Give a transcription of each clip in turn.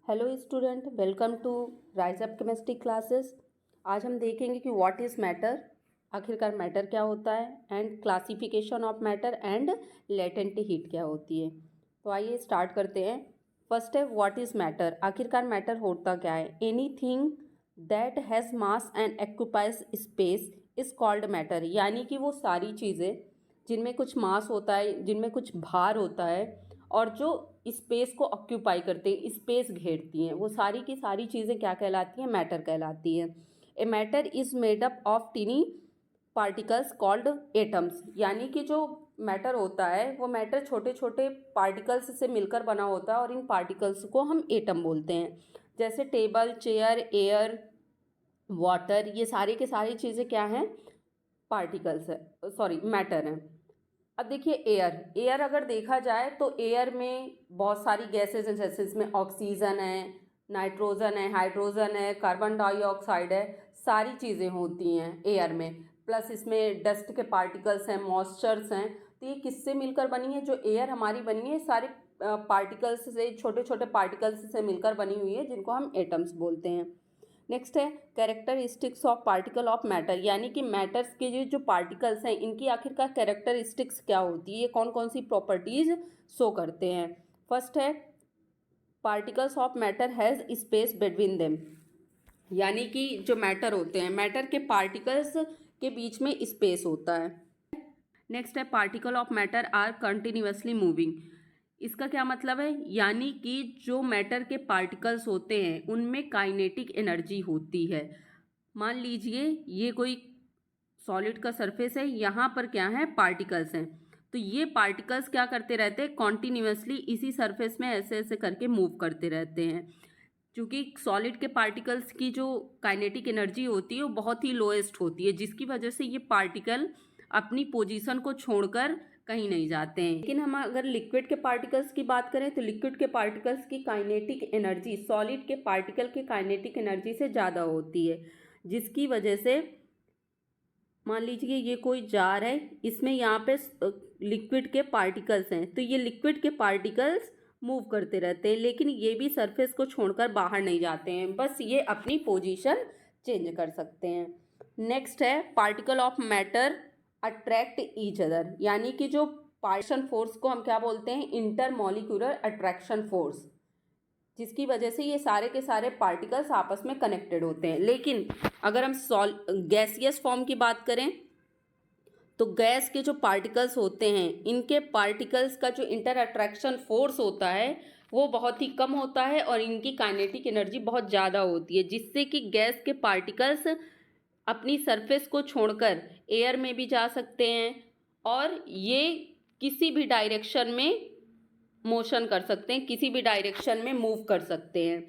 Hello student, welcome to Rise Up chemistry classes. आज हम देखेंगे कि व्हाट इज़ मैटर, आखिरकार मैटर क्या होता है, and classification of matter and latent heat क्या होती है। तो आइए स्टार्ट करते हैं। फर्स्ट है व्हाट इज़ मैटर। आखिरकार मैटर होता क्या है? Anything that has mass and occupies space is called matter. यानी कि वो सारी चीज़ें जिनमें कुछ मास होता है, जिनमें कुछ भार होता है और जो स्पेस को ऑक्यूपाई करते हैं, स्पेस घेरती हैं, वो सारी की सारी चीज़ें क्या कहलाती हैं? मैटर कहलाती हैं। A matter is made up of tiny particles called atoms. यानी कि जो मैटर होता है वो मैटर छोटे छोटे पार्टिकल्स से मिलकर बना होता है और इन पार्टिकल्स को हम एटम बोलते हैं। जैसे टेबल, चेयर, एयर, वाटर, ये सारी के सारी चीज़ें क्या हैं? पार्टिकल्स है, सॉरी मैटर हैं। अब देखिए एयर अगर देखा जाए तो एयर में बहुत सारी गैसेज हैं, जैसे इसमें ऑक्सीजन है, नाइट्रोजन है, हाइड्रोजन है, कार्बन डाइऑक्साइड है, सारी चीज़ें होती हैं एयर में। प्लस इसमें डस्ट के पार्टिकल्स हैं, मॉइस्चर्स हैं। तो ये किससे मिलकर बनी है? जो एयर हमारी बनी है सारे पार्टिकल्स से, छोटे छोटे पार्टिकल्स से मिलकर बनी हुई है, जिनको हम एटम्स बोलते हैं। नेक्स्ट है characteristics of particle of matter. यानी कि मैटर्स के जो पार्टिकल्स हैं इनकी आखिरकार कैरेक्टरिस्टिक्स क्या होती है, ये कौन कौन सी प्रॉपर्टीज शो करते हैं। फर्स्ट है particles of matter has space between them. यानी कि जो मैटर होते हैं, मैटर के पार्टिकल्स के बीच में स्पेस होता है। नेक्स्ट है particle of matter are continuously moving. इसका क्या मतलब है? यानी कि जो मैटर के पार्टिकल्स होते हैं उनमें काइनेटिक एनर्जी होती है। मान लीजिए ये कोई सॉलिड का सरफेस है, यहाँ पर क्या है? पार्टिकल्स हैं। तो ये पार्टिकल्स क्या करते रहते हैं? कॉन्टिन्यूसली इसी सरफेस में ऐसे ऐसे करके मूव करते रहते हैं। क्योंकि सॉलिड के पार्टिकल्स की जो काइनेटिक एनर्जी होती है वो बहुत ही लोएस्ट होती है, जिसकी वजह से ये पार्टिकल अपनी पोजीशन को छोड़कर कहीं नहीं जाते हैं। लेकिन हम अगर लिक्विड के पार्टिकल्स की बात करें तो लिक्विड के पार्टिकल्स की काइनेटिक एनर्जी सॉलिड के पार्टिकल के काइनेटिक एनर्जी से ज़्यादा होती है, जिसकी वजह से मान लीजिए ये कोई जार है, इसमें यहाँ पे लिक्विड के पार्टिकल्स हैं, तो ये लिक्विड के पार्टिकल्स मूव करते रहते हैं, लेकिन ये भी सरफेस को छोड़कर बाहर नहीं जाते हैं, बस ये अपनी पोजीशन चेंज कर सकते हैं। नेक्स्ट है particle of matter attract each other. यानी कि जो पार्टिशन फोर्स को हम क्या बोलते हैं? इंटरमॉलिक्यूलर अट्रैक्शन फोर्स, जिसकी वजह से ये सारे के सारे पार्टिकल्स आपस में कनेक्टेड होते हैं। लेकिन अगर हम गैसियस फॉर्म की बात करें तो गैस के जो पार्टिकल्स होते हैं इनके पार्टिकल्स का जो इंटर अट्रैक्शन फोर्स होता है वो बहुत ही कम होता है और इनकी काइनेटिक एनर्जी बहुत ज़्यादा होती है, जिससे कि गैस के पार्टिकल्स अपनी सरफेस को छोड़कर एयर में भी जा सकते हैं और ये किसी भी डायरेक्शन में मोशन कर सकते हैं, किसी भी डायरेक्शन में मूव कर सकते हैं।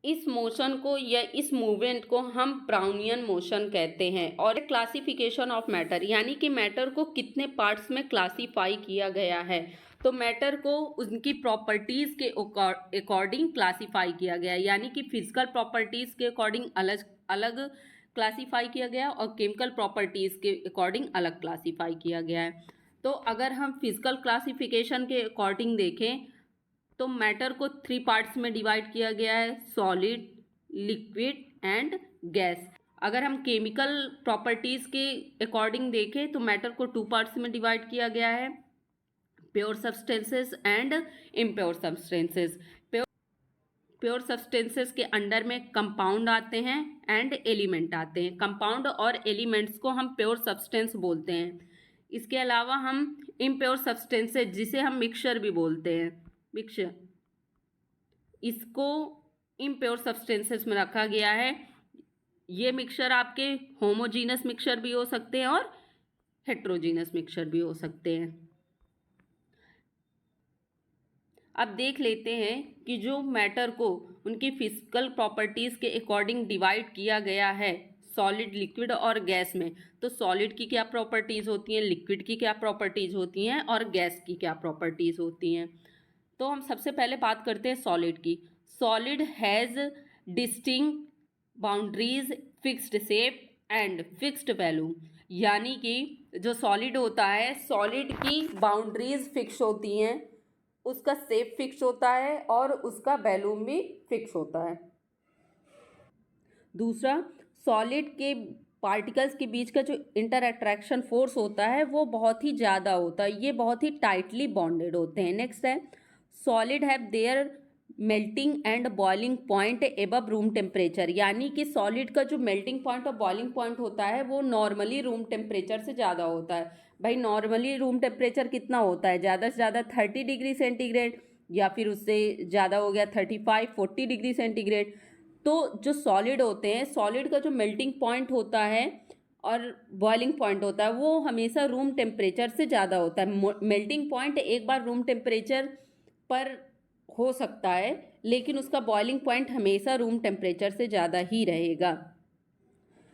इस मोशन को या इस मूवमेंट को हम ब्राउनियन मोशन कहते हैं। और क्लासिफिकेशन ऑफ मैटर, यानी कि मैटर को कितने पार्ट्स में क्लासीफाई किया गया है। तो मैटर को उनकी प्रॉपर्टीज़ के अकॉर्डिंग क्लासीफाई किया गया है, यानी कि फिजिकल प्रॉपर्टीज़ के अकॉर्डिंग अलग अलग क्लासीफाई किया गया और केमिकल प्रॉपर्टीज़ के अकॉर्डिंग अलग क्लासीफाई किया गया है। तो अगर हम फिजिकल क्लासिफिकेशन के अकॉर्डिंग देखें तो मैटर को 3 पार्ट्स में डिवाइड किया गया है, सॉलिड, लिक्विड एंड गैस। अगर हम केमिकल प्रॉपर्टीज़ के अकॉर्डिंग देखें तो मैटर को 2 पार्ट्स में डिवाइड किया गया है, pure substances and impure substances. Pure substances के अंडर में कंपाउंड आते हैं एंड एलिमेंट आते हैं। कंपाउंड और एलिमेंट्स को हम प्योर सब्सटेंस बोलते हैं। इसके अलावा हम इम्प्योर सब्सटेंसेस, जिसे हम मिक्सचर भी बोलते हैं, मिक्सचर, इसको इम्प्योर सब्सटेंसेस में रखा गया है। ये मिक्सचर आपके होमोजीनस मिक्सचर भी हो सकते हैं और हेट्रोजीनस मिक्सचर भी हो सकते हैं। अब देख लेते हैं कि जो मैटर को उनकी फिजिकल प्रॉपर्टीज़ के अकॉर्डिंग डिवाइड किया गया है सॉलिड, लिक्विड और गैस में, तो सॉलिड की क्या प्रॉपर्टीज़ होती हैं, लिक्विड की क्या प्रॉपर्टीज़ होती हैं और गैस की क्या प्रॉपर्टीज़ होती हैं। तो हम सबसे पहले बात करते हैं सॉलिड की। Solid has distinct boundaries, fixed shape and fixed value. यानी कि जो सॉलिड होता है, सॉलिड की बाउंड्रीज फिक्स होती हैं उसका शेप फिक्स होता है और उसका वॉल्यूम भी फिक्स होता है। दूसरा, सॉलिड के पार्टिकल्स के बीच का जो इंटर अट्रैक्शन फोर्स होता है वो बहुत ही ज़्यादा होता है, ये बहुत ही टाइटली बॉन्डेड होते हैं। नेक्स्ट है, solid have their melting and boiling point above room temperature, यानी कि सॉलिड का जो मेल्टिंग पॉइंट और बॉइलिंग पॉइंट होता है वो नॉर्मली रूम टेम्परेचर से ज़्यादा होता है। भाई नॉर्मली रूम टेम्परेचर कितना होता है? ज़्यादा से ज़्यादा 30 डिग्री सेंटीग्रेड, या फिर उससे ज़्यादा हो गया 35-40 डिग्री सेंटीग्रेड। तो जो सॉलिड होते हैं, सॉलिड का जो मेल्टिंग पॉइंट होता है और बॉइलिंग पॉइंट होता है वो हमेशा रूम टेम्परेचर से ज़्यादा होता है। मेल्टिंग पॉइंट एक बार रूम टेम्परेचर पर हो सकता है, लेकिन उसका बॉइलिंग पॉइंट हमेशा रूम टेम्परेचर से ज़्यादा ही रहेगा।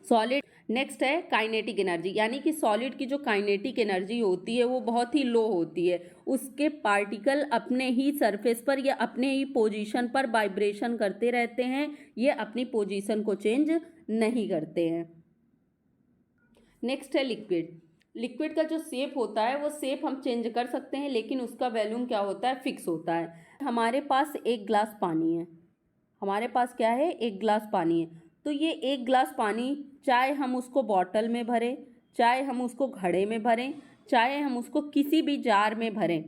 सॉलिड नेक्स्ट है काइनेटिक एनर्जी, यानी कि सॉलिड की जो काइनेटिक एनर्जी होती है वो बहुत ही लो होती है। उसके पार्टिकल अपने ही सरफेस पर या अपने ही पोजीशन पर वाइब्रेशन करते रहते हैं, ये अपनी पोजीशन को चेंज नहीं करते हैं। नेक्स्ट है लिक्विड। लिक्विड का जो शेप होता है वो शेप हम चेंज कर सकते हैं, लेकिन उसका वॉल्यूम क्या होता है? फिक्स होता है। हमारे पास एक ग्लास पानी है, हमारे पास क्या है? एक ग्लास पानी है। तो ये एक ग्लास पानी, चाहे हम उसको बॉटल में भरें, चाहे हम उसको घड़े में भरें, चाहे हम उसको किसी भी जार में भरें,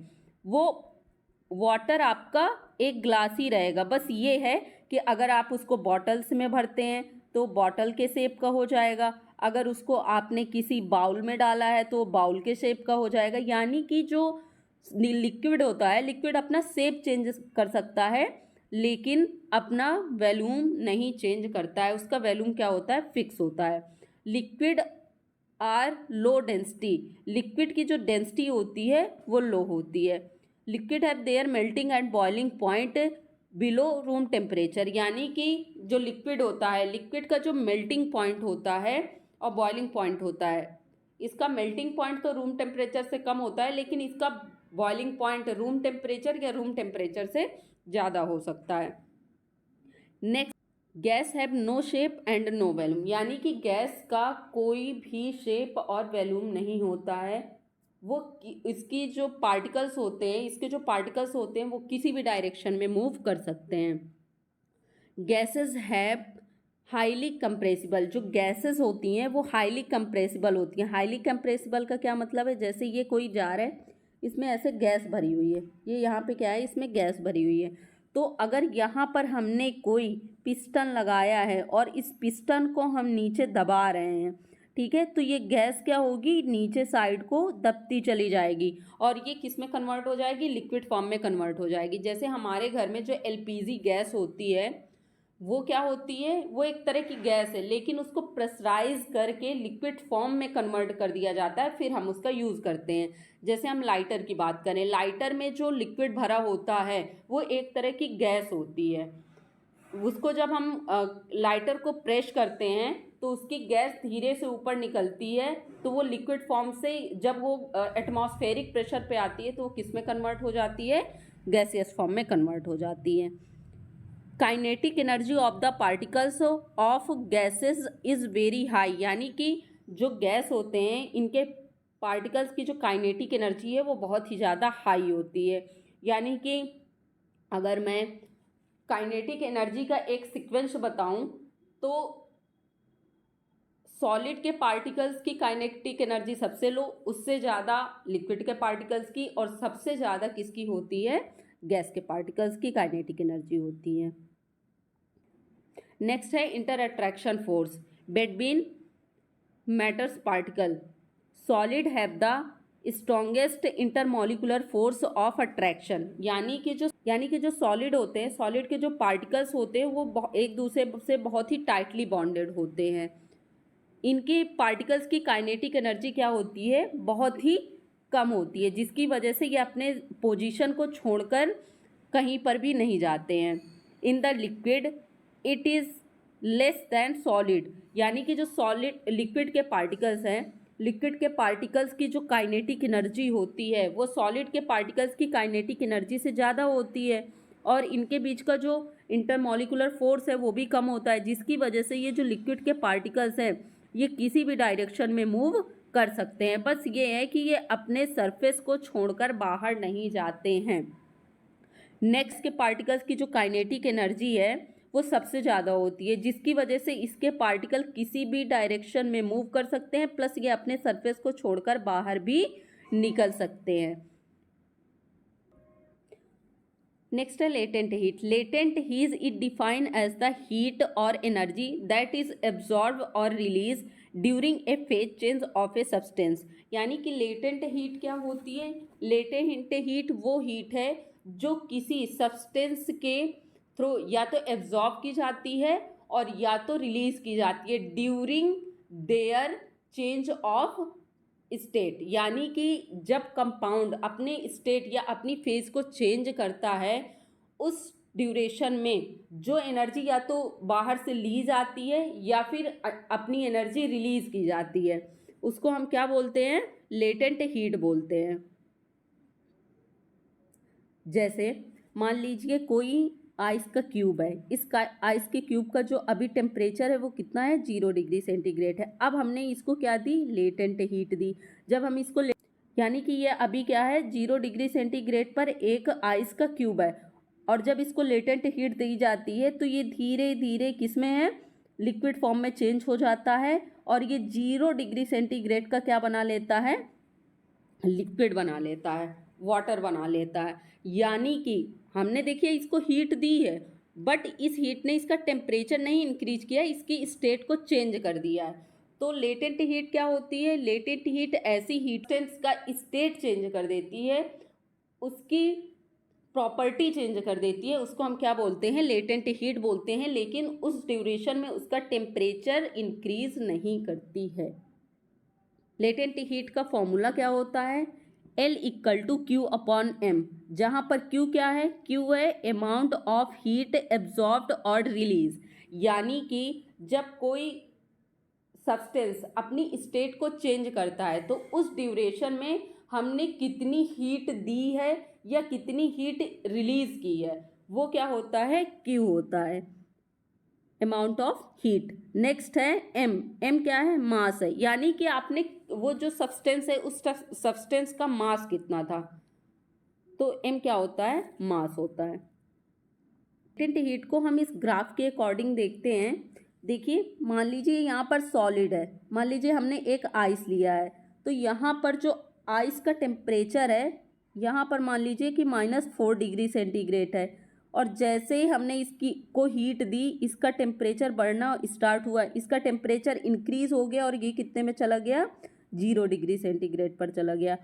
वो वाटर आपका एक ग्लास ही रहेगा। बस ये है कि अगर आप उसको बॉटल्स में भरते हैं तो बॉटल के शेप का हो जाएगा, अगर उसको आपने किसी बाउल में डाला है तो बाउल के शेप का हो जाएगा। यानी कि जो लिक्विड होता है, लिक्विड अपना शेप चेंज कर सकता है लेकिन अपना वॉल्यूम नहीं चेंज करता है। उसका वॉल्यूम क्या होता है? फिक्स होता है। Liquid are low density, liquid की जो डेंसिटी होती है वो लो होती है। Liquid have their melting and boiling point below room temperature, यानी कि जो लिक्विड होता है, लिक्विड का जो मेल्टिंग पॉइंट होता है और बॉइलिंग पॉइंट होता है, इसका मेल्टिंग पॉइंट तो रूम टेम्परेचर से कम होता है, लेकिन इसका बॉइलिंग पॉइंट रूम टेम्परेचर या रूम टेम्परेचर से ज़्यादा हो सकता है। Next, gas have no shape and no volume, यानी कि गैस का कोई भी शेप और वॉल्यूम नहीं होता है। वो इसकी जो पार्टिकल्स होते हैं, इसके जो पार्टिकल्स होते हैं वो किसी भी डायरेक्शन में मूव कर सकते हैं। गैसेस हैव हाईली कंप्रेसिबल, जो गैसेस होती हैं वो हाईली कंप्रेसिबल होती हैं। हाईली कंप्रेसिबल का क्या मतलब है? जैसे ये कोई जार है, इसमें ऐसे गैस भरी हुई है, ये यहाँ पे क्या है? इसमें गैस भरी हुई है। तो अगर यहाँ पर हमने कोई पिस्टन लगाया है और इस पिस्टन को हम नीचे दबा रहे हैं, ठीक है, तो ये गैस क्या होगी? नीचे साइड को दबती चली जाएगी और ये किस में कन्वर्ट हो जाएगी? लिक्विड फॉर्म में कन्वर्ट हो जाएगी। जैसे हमारे घर में जो एलपीजी गैस होती है वो क्या होती है? वो एक तरह की गैस है, लेकिन उसको प्रेशराइज करके लिक्विड फॉर्म में कन्वर्ट कर दिया जाता है, फिर हम उसका यूज़ करते हैं। जैसे हम लाइटर की बात करें, लाइटर में जो लिक्विड भरा होता है वो एक तरह की गैस होती है। उसको जब हम लाइटर को प्रेस करते हैं तो उसकी गैस धीरे से ऊपर निकलती है, तो वो लिक्विड फॉर्म से जब वो एटमॉस्फेरिक प्रेशर पे आती है तो वो किस में कन्वर्ट हो जाती है? गैसियस फॉर्म में कन्वर्ट हो जाती है। Kinetic energy of the particles of gases is very high, यानी कि जो गैस होते हैं इनके पार्टिकल्स की जो काइनेटिक एनर्जी है वो बहुत ही ज़्यादा हाई होती है। यानी कि अगर मैं काइनेटिक एनर्जी का एक सीक्वेंस बताऊं तो सॉलिड के पार्टिकल्स की काइनेटिक एनर्जी सबसे लो, उससे ज़्यादा लिक्विड के पार्टिकल्स की, और सबसे ज़्यादा किसकी होती है? गैस के पार्टिकल्स की काइनेटिक एनर्जी होती है। नेक्स्ट है inter attraction force between matters particle. Solid have the strongest intermolecular force of attraction, यानी कि जो सॉलिड होते हैं, सॉलिड के जो पार्टिकल्स होते हैं वो एक दूसरे से बहुत ही टाइटली बॉन्डेड होते हैं। इनके पार्टिकल्स की काइनेटिक एनर्जी क्या होती है? बहुत ही कम होती है, जिसकी वजह से ये अपने पोजीशन को छोड़कर कहीं पर भी नहीं जाते हैं। In the liquid it is less than solid, यानी कि जो सॉलिड लिक्विड के पार्टिकल्स हैं, लिक्विड के पार्टिकल्स की जो काइनेटिक एनर्जी होती है वो सॉलिड के पार्टिकल्स की काइनेटिक एनर्जी से ज़्यादा होती है, और इनके बीच का जो इंटरमॉलिकुलर फोर्स है वो भी कम होता है, जिसकी वजह से ये जो लिक्विड के पार्टिकल्स हैं ये किसी भी डायरेक्शन में मूव कर सकते हैं। बस ये है कि ये अपने सरफेस को छोड़कर बाहर नहीं जाते हैं। नेक्स्ट के पार्टिकल्स की जो काइनेटिक एनर्जी है वो सबसे ज़्यादा होती है, जिसकी वजह से इसके पार्टिकल किसी भी डायरेक्शन में मूव कर सकते हैं, प्लस ये अपने सरफेस को छोड़कर बाहर भी निकल सकते हैं। नेक्स्ट है latent heat. Latent heat is defined as the heat और एनर्जी दैट इज एब्जॉर्ब और release during a phase change of a substance. यानी कि लेटेंट हीट क्या होती है? लेटेंट हीट वो हीट है जो किसी सब्सटेंस के थ्रू या तो एब्जॉर्ब की जाती है और या तो रिलीज की जाती है during their change of state. यानी कि जब कंपाउंड अपने स्टेट या अपनी फेज को चेंज करता है, उस ड्यूरेशन में जो एनर्जी या तो बाहर से ली जाती है या फिर अपनी एनर्जी रिलीज की जाती है, उसको हम क्या बोलते हैं? लेटेंट हीट बोलते हैं। जैसे मान लीजिए कोई आइस का क्यूब है, इस आइस के क्यूब का जो अभी टेम्परेचर है वो कितना है? 0 डिग्री सेंटीग्रेड है। अब हमने इसको क्या दी? लेटेंट हीट दी। जब हम इसको यानी कि ये अभी क्या है? 0 डिग्री सेंटीग्रेड पर एक आइस का क्यूब है, और जब इसको लेटेंट हीट दी जाती है तो ये धीरे धीरे किस में है? लिक्विड फॉर्म में चेंज हो जाता है, और ये 0 डिग्री सेंटीग्रेड का क्या बना लेता है? लिक्विड बना लेता है, वाटर बना लेता है। यानी कि हमने देखिए इसको हीट दी है, बट इस हीट ने इसका टेम्परेचर नहीं इंक्रीज किया, इसकी स्टेट को चेंज कर दिया है। तो लेटेंट हीट क्या होती है? लेटेंट हीट ऐसी हीट का स्टेट चेंज कर देती है, उसकी प्रॉपर्टी चेंज कर देती है, उसको हम क्या बोलते हैं? लेटेंट हीट बोलते हैं। लेकिन उस ड्यूरेशन में उसका टेम्परेचर इंक्रीज नहीं करती है। लेटेंट हीट का फॉर्मूला क्या होता है? L equal to Q upon M, जहाँ पर क्यू क्या है? क्यू है अमाउंट ऑफ हीट एब्जॉर्ब्ड और रिलीज। यानी कि जब कोई सब्सटेंस अपनी स्टेट को चेंज करता है तो उस ड्यूरेशन में हमने कितनी हीट दी है या कितनी हीट रिलीज की है, वो क्या होता है? क्यू होता है, अमाउंट ऑफ हीट। नेक्स्ट है एम। एम क्या है? मास है। यानी कि आपने वो जो सब्सटेंस है उस सब्सटेंस का मास कितना था, तो एम क्या होता है? मास होता है। लेटेंट हीट को हम इस ग्राफ के अकॉर्डिंग देखते हैं। देखिए मान लीजिए यहाँ पर सॉलिड है, मान लीजिए हमने एक आइस लिया है, तो यहाँ पर जो आइस का टेम्परेचर है यहाँ पर मान लीजिए कि -4 डिग्री सेंटीग्रेड है, और जैसे ही हमने इसकी को हीट दी, इसका टेम्परेचर बढ़ना स्टार्ट हुआ, इसका टेम्परेचर इंक्रीज हो गया और ये कितने में चला गया? 0 डिग्री सेंटीग्रेड पर चला गया।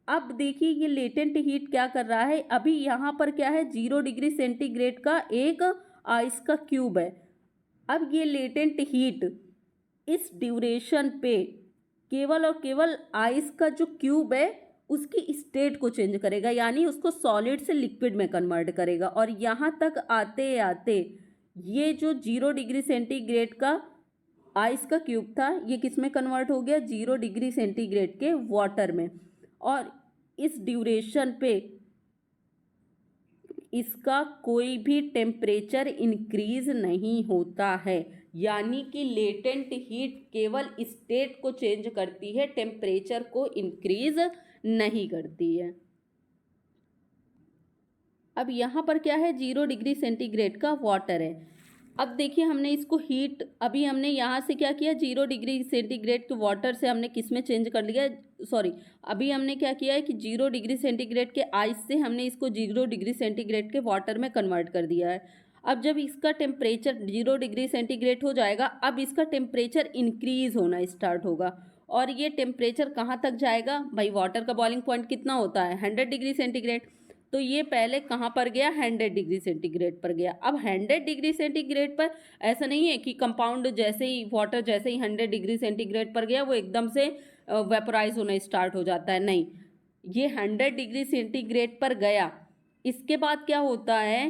अब देखिए ये लेटेंट हीट क्या कर रहा है? अभी यहाँ पर क्या है? 0 डिग्री सेंटीग्रेड का एक आइस का क्यूब है। अब ये लेटेंट हीट इस ड्यूरेशन पे केवल और केवल आइस का जो क्यूब है उसकी स्टेट को चेंज करेगा, यानी उसको सॉलिड से लिक्विड में कन्वर्ट करेगा। और यहाँ तक आते आते ये जो 0 डिग्री सेंटीग्रेड का आइस का क्यूब था, ये किस में कन्वर्ट हो गया? 0 डिग्री सेंटीग्रेड के वाटर में। और इस ड्यूरेशन पे इसका कोई भी टेम्परेचर इंक्रीज नहीं होता है। यानी कि लेटेंट हीट केवल स्टेट को चेंज करती है, टेम्परेचर को इंक्रीज नहीं करती है। अब यहाँ पर क्या है? 0 डिग्री सेंटीग्रेड का वाटर है। अब देखिए हमने इसको हीट, अभी हमने यहाँ से क्या किया? 0 डिग्री सेंटीग्रेड के वाटर से हमने किस में चेंज कर लिया? सॉरी, अभी हमने क्या किया है कि 0 डिग्री सेंटीग्रेड के आइस से हमने इसको 0 डिग्री सेंटीग्रेड के वाटर में कन्वर्ट कर दिया है। अब जब इसका टेम्परेचर 0 डिग्री सेंटीग्रेड हो जाएगा, अब इसका टेम्परेचर इंक्रीज होना स्टार्ट होगा, और ये टेम्परेचर कहाँ तक जाएगा? भाई वाटर का बॉइलिंग पॉइंट कितना होता है? 100 डिग्री सेंटीग्रेड। तो ये पहले कहाँ पर गया? 100 डिग्री सेंटीग्रेड पर गया। अब 100 डिग्री सेंटीग्रेड पर ऐसा नहीं है कि कंपाउंड जैसे ही वाटर जैसे ही 100 डिग्री सेंटीग्रेड पर गया वो एकदम से वेपोराइज होना स्टार्ट हो जाता है, नहीं। ये 100 डिग्री सेंटीग्रेड पर गया, इसके बाद क्या होता है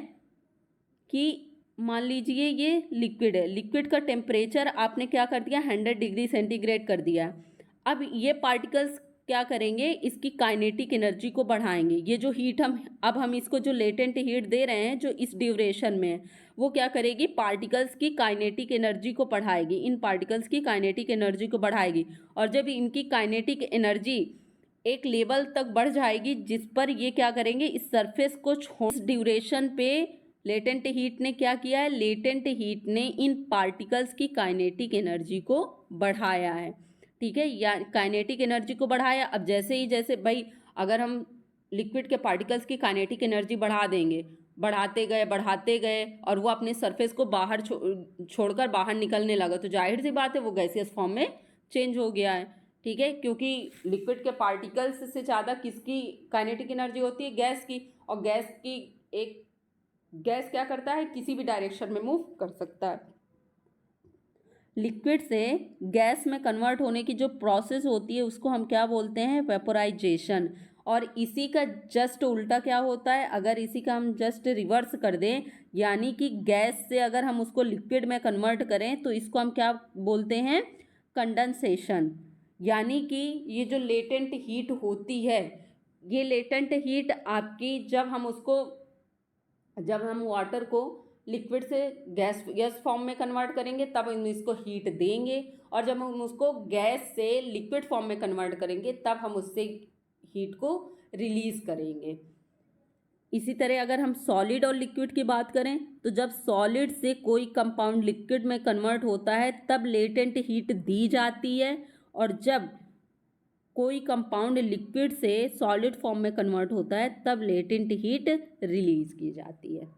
कि मान लीजिए ये लिक्विड है, लिक्विड का टेम्परेचर आपने क्या कर दिया? 100 डिग्री सेंटीग्रेड कर दिया। अब ये पार्टिकल्स क्या करेंगे? इसकी काइनेटिक एनर्जी को बढ़ाएंगे। ये जो हीट हम इसको जो लेटेंट हीट दे रहे हैं जो इस ड्यूरेशन में है, वो क्या करेगी? पार्टिकल्स की काइनेटिक एनर्जी को बढ़ाएगी, इन पार्टिकल्स की काइनेटिक एनर्जी को बढ़ाएगी। और जब इनकी काइनेटिक एनर्जी एक लेवल तक बढ़ जाएगी जिस पर ये क्या करेंगे, इस सरफेस को ड्यूरेशन पे लेटेंट हीट ने क्या किया है, लेटेंट हीट ने इन पार्टिकल्स की काइनेटिक एनर्जी को बढ़ाया है। ठीक है, या काइनेटिक एनर्जी को बढ़ाया। अब जैसे भाई अगर हम लिक्विड के पार्टिकल्स की काइनेटिक एनर्जी बढ़ा देंगे, बढ़ाते गए और वो अपने सरफेस को बाहर छोड़कर बाहर निकलने लगा, तो जाहिर सी बात है वो गैसियस फॉर्म में चेंज हो गया है। ठीक है, क्योंकि लिक्विड के पार्टिकल्स से ज़्यादा किसकी काइनेटिक एनर्जी होती है, गैस की। और गैस क्या करता है, किसी भी डायरेक्शन में मूव कर सकता है। लिक्विड से गैस में कन्वर्ट होने की जो प्रोसेस होती है उसको हम क्या बोलते हैं, वेपोराइजेशन। और इसी का जस्ट उल्टा क्या होता है, अगर इसी का हम जस्ट रिवर्स कर दें, यानी कि गैस से अगर हम उसको लिक्विड में कन्वर्ट करें तो इसको हम क्या बोलते हैं, कंडेंसेशन। यानी कि ये जो लेटेंट हीट होती है, ये लेटेंट हीट आपकी जब हम वाटर को लिक्विड से गैस फॉर्म में कन्वर्ट करेंगे तब हम इसको हीट देंगे, और जब हम उसको गैस से लिक्विड फॉर्म में कन्वर्ट करेंगे तब हम उससे हीट को रिलीज करेंगे। इसी तरह अगर हम सॉलिड और लिक्विड की बात करें तो जब सॉलिड से कोई कंपाउंड लिक्विड में कन्वर्ट होता है तब लेटेंट हीट दी जाती है, और जब कोई कंपाउंड लिक्विड से सॉलिड फॉर्म में कन्वर्ट होता है तब लेटेंट हीट रिलीज की जाती है।